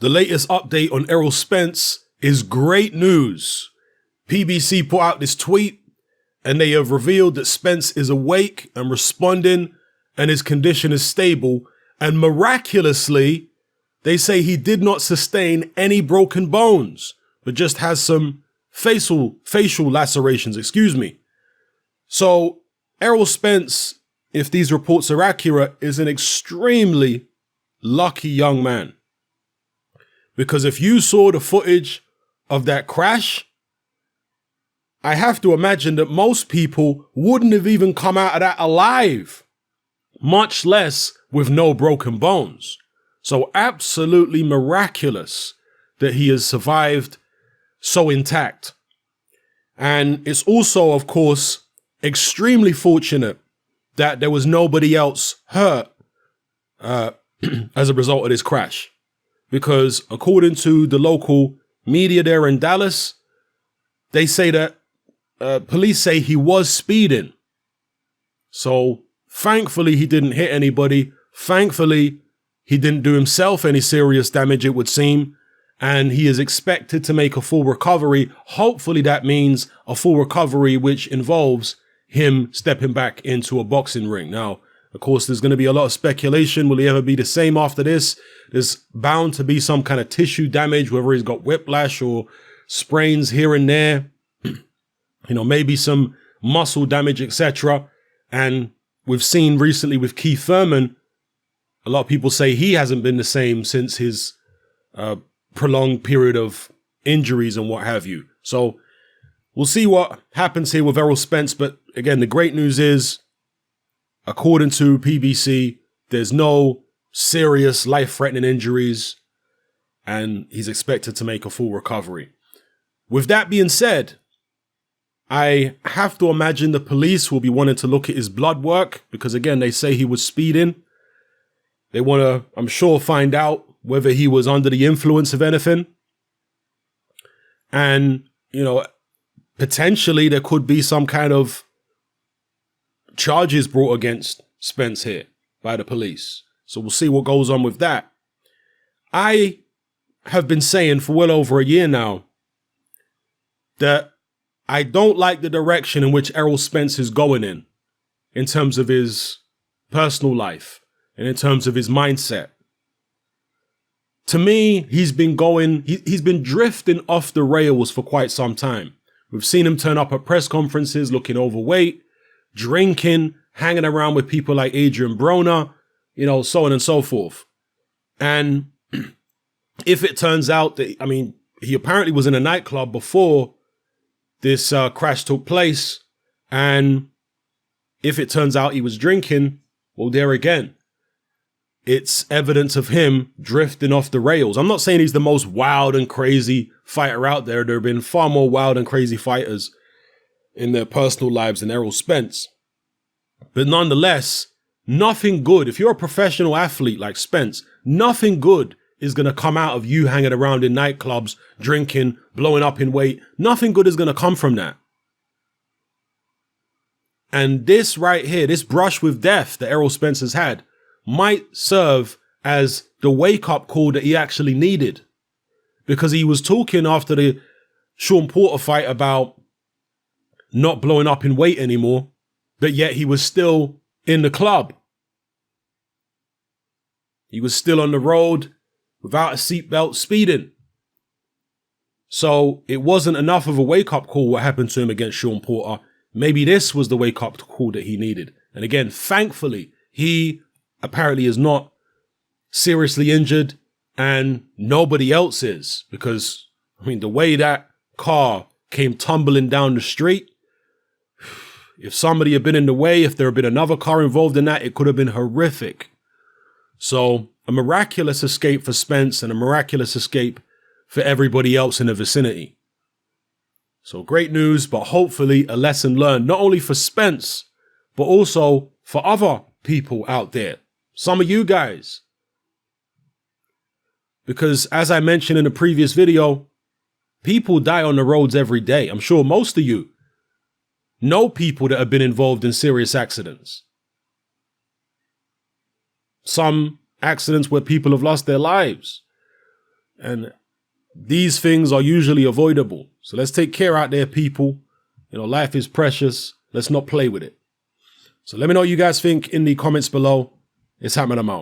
The latest update on Errol Spence is great news. PBC put out this tweet and they have revealed that Spence is awake and responding and his condition is stable. And miraculously, they say he did not sustain any broken bones, but just has some facial lacerations, So Errol Spence, if these reports are accurate, is an extremely lucky young man. Because if you saw the footage of that crash, I have to imagine that most people wouldn't have even come out of that alive, much less with no broken bones. So absolutely miraculous that he has survived so intact. And it's also, of course, extremely fortunate that there was nobody else hurt as a result of this crash. Because according to the local media there in Dallas, they say that police say he was speeding. So thankfully he didn't hit anybody. Thankfully he didn't do himself any serious damage, it would seem. And he is expected to make a full recovery. Hopefully that means a full recovery, which involves him stepping back into a boxing ring. Now, of course, there's going to be a lot of speculation. Will he ever be the same after this? There's bound to be some kind of tissue damage, whether he's got whiplash or sprains here and there, maybe some muscle damage, etc. And we've seen recently with Keith Thurman, a lot of people say he hasn't been the same since his prolonged period of injuries and what have you. So we'll see what happens here with Errol Spence. But again, the great news is, according to PBC, there's no serious life-threatening injuries, and he's expected to make a full recovery. With that being said, I have to imagine the police will be wanting to look at his blood work, because again, they say he was speeding. They want to, I'm sure, find out whether he was under the influence of anything. And, potentially there could be some kind of charges brought against Spence here by the police. So we'll see what goes on with that. I have been saying for well over a year now that I don't like the direction in which Errol Spence is going in terms of his personal life and in terms of his mindset. To me, he's been drifting off the rails for quite some time. We've seen him turn up at press conferences looking overweight, drinking, hanging around with people like Adrian Broner, so on and so forth. And if it turns out that, he apparently was in a nightclub before this crash took place. And if it turns out he was drinking, well, there again, it's evidence of him drifting off the rails. I'm not saying he's the most wild and crazy fighter out there. There have been far more wild and crazy fighters in their personal lives than Errol Spence. But nonetheless, nothing good. If you're a professional athlete like Spence, nothing good is going to come out of you hanging around in nightclubs, drinking, blowing up in weight. Nothing good is going to come from that. And this right here, this brush with death that Errol Spence has had, might serve as the wake-up call that he actually needed. Because he was talking after the Sean Porter fight about not blowing up in weight anymore, but yet he was still in the club. He was still on the road without a seatbelt speeding. So it wasn't enough of a wake-up call what happened to him against Sean Porter. Maybe this was the wake-up call that he needed. And again, thankfully, he apparently is not seriously injured and nobody else is, because the way that car came tumbling down the street, if somebody had been in the way, if there had been another car involved in that, it could have been horrific. So a miraculous escape for Spence and a miraculous escape for everybody else in the vicinity. So great news, but hopefully a lesson learned, not only for Spence, but also for other people out there. Some of you guys. Because as I mentioned in a previous video, people die on the roads every day. I'm sure most of you know people that have been involved in serious accidents. Some accidents where people have lost their lives. And these things are usually avoidable. So let's take care out there, people. You know, life is precious. Let's not play with it. So let me know what you guys think in the comments below. It's happening. I'm out.